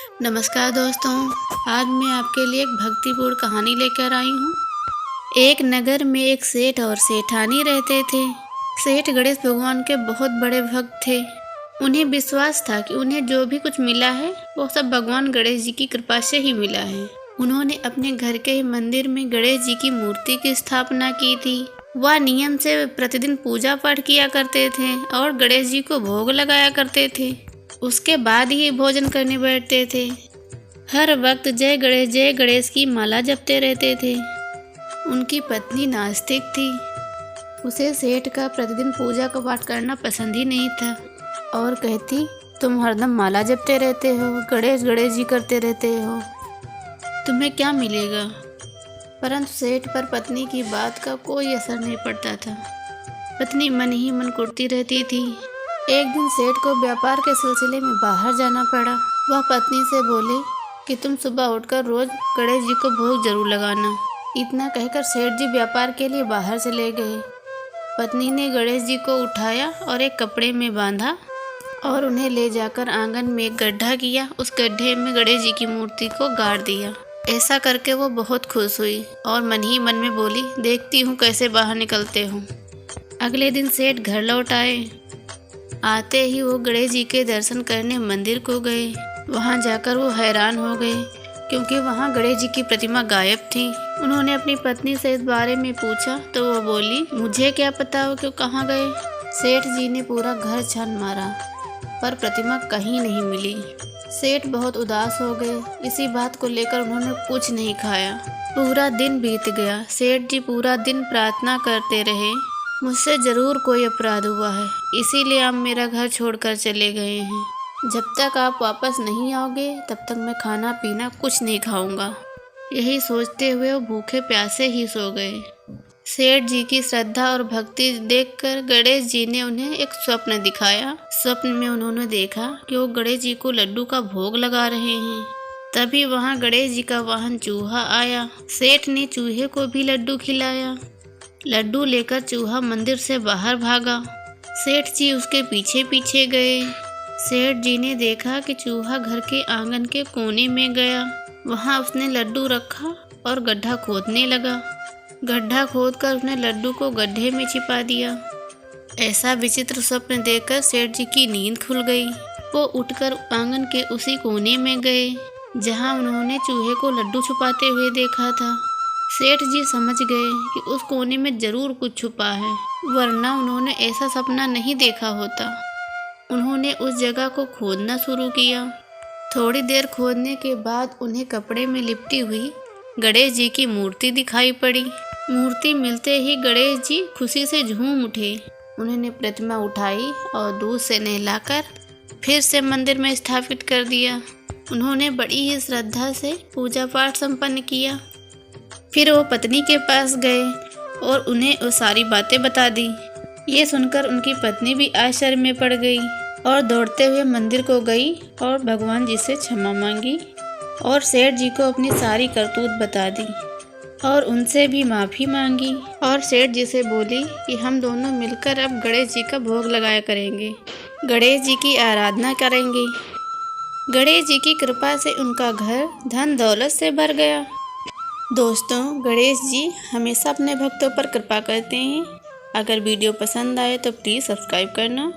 नमस्कार दोस्तों, आज मैं आपके लिए एक भक्तिपूर्ण कहानी लेकर आई हूँ। एक नगर में एक सेठ और सेठानी रहते थे। सेठ गणेश भगवान के बहुत बड़े भक्त थे। उन्हें विश्वास था कि उन्हें जो भी कुछ मिला है वो सब भगवान गणेश जी की कृपा से ही मिला है। उन्होंने अपने घर के ही मंदिर में गणेश जी की मूर्ति की स्थापना की थी। वह नियम से प्रतिदिन पूजा पाठ किया करते थे और गणेश जी को भोग लगाया करते थे। उसके बाद ही भोजन करने बैठते थे। हर वक्त जय गणेश की माला जपते रहते थे। उनकी पत्नी नास्तिक थी। उसे सेठ का प्रतिदिन पूजा का पाठ करना पसंद ही नहीं था और कहती, तुम हरदम माला जपते रहते हो, गणेश गणेश जी करते रहते हो, तुम्हें क्या मिलेगा। परंतु सेठ पर पत्नी की बात का कोई असर नहीं पड़ता था। पत्नी मन ही मन कुढ़ती रहती थी। एक दिन सेठ को व्यापार के सिलसिले में बाहर जाना पड़ा। वह पत्नी से बोले कि तुम सुबह उठकर रोज गणेश जी को भोग जरूर लगाना। इतना कहकर सेठ जी व्यापार के लिए बाहर चले गए। पत्नी ने गणेश जी को उठाया और एक कपड़े में बांधा और उन्हें ले जाकर आंगन में एक गड्ढा किया। उस गड्ढे में गणेश जी की मूर्ति को गाड़ दिया। ऐसा करके वो बहुत खुश हुई और मन ही मन में बोली, देखती हूँ कैसे बाहर निकलते हूँ। अगले दिन सेठ घर लौट आए। आते ही वो गणेश जी के दर्शन करने मंदिर को गए। वहाँ जाकर वो हैरान हो गए क्योंकि वहाँ गणेश जी की प्रतिमा गायब थी। उन्होंने अपनी पत्नी से इस बारे में पूछा तो वो बोली, मुझे क्या पता हो कि कहाँ गए। सेठ जी ने पूरा घर छान मारा पर प्रतिमा कहीं नहीं मिली। सेठ बहुत उदास हो गए। इसी बात को लेकर उन्होंने कुछ नहीं खाया। पूरा दिन बीत गया। सेठ जी पूरा दिन प्रार्थना करते रहे, मुझसे ज़रूर कोई अपराध हुआ है, इसीलिए आप मेरा घर छोड़कर चले गए हैं। जब तक आप वापस नहीं आओगे तब तक मैं खाना पीना कुछ नहीं खाऊंगा। यही सोचते हुए वो भूखे प्यासे ही सो गए। सेठ जी की श्रद्धा और भक्ति देखकर गणेश जी ने उन्हें एक स्वप्न दिखाया। स्वप्न में उन्होंने देखा कि वो गणेश जी को लड्डू का भोग लगा रहे हैं। तभी वहाँ गणेश जी का वाहन चूहा आया। सेठ ने चूहे को भी लड्डू खिलाया। लड्डू लेकर चूहा मंदिर से बाहर भागा। सेठ जी उसके पीछे पीछे गए। सेठ जी ने देखा कि चूहा घर के आंगन के कोने में गया। वहाँ उसने लड्डू रखा और गड्ढा खोदने लगा। गड्ढा खोदकर उसने लड्डू को गड्ढे में छिपा दिया। ऐसा विचित्र स्वप्न देखकर सेठ जी की नींद खुल गई। वो उठकर आंगन के उसी कोने में गए जहाँ उन्होंने चूहे को लड्डू छुपाते हुए देखा था। सेठ जी समझ गए कि उस कोने में जरूर कुछ छुपा है, वरना उन्होंने ऐसा सपना नहीं देखा होता। उन्होंने उस जगह को खोदना शुरू किया। थोड़ी देर खोदने के बाद उन्हें कपड़े में लिपटी हुई गणेश जी की मूर्ति दिखाई पड़ी। मूर्ति मिलते ही गणेश जी खुशी से झूम उठे। उन्होंने प्रतिमा उठाई और दूध से नहलाकर फिर से मंदिर में स्थापित कर दिया। उन्होंने बड़ी ही श्रद्धा से पूजा पाठ संपन्न किया। फिर वो पत्नी के पास गए और उन्हें वो सारी बातें बता दी। ये सुनकर उनकी पत्नी भी आश्चर्य में पड़ गई और दौड़ते हुए मंदिर को गई और भगवान जी से क्षमा मांगी और सेठ जी को अपनी सारी करतूत बता दी और उनसे भी माफ़ी मांगी और सेठ जी से बोली कि हम दोनों मिलकर अब गणेश जी का भोग लगाया करेंगे, गणेश जी की आराधना करेंगे। गणेश जी की कृपा से उनका घर धन दौलत से भर गया। दोस्तों, गणेश जी हमेशा अपने भक्तों पर कृपा करते हैं। अगर वीडियो पसंद आए तो प्लीज़ सब्सक्राइब करना।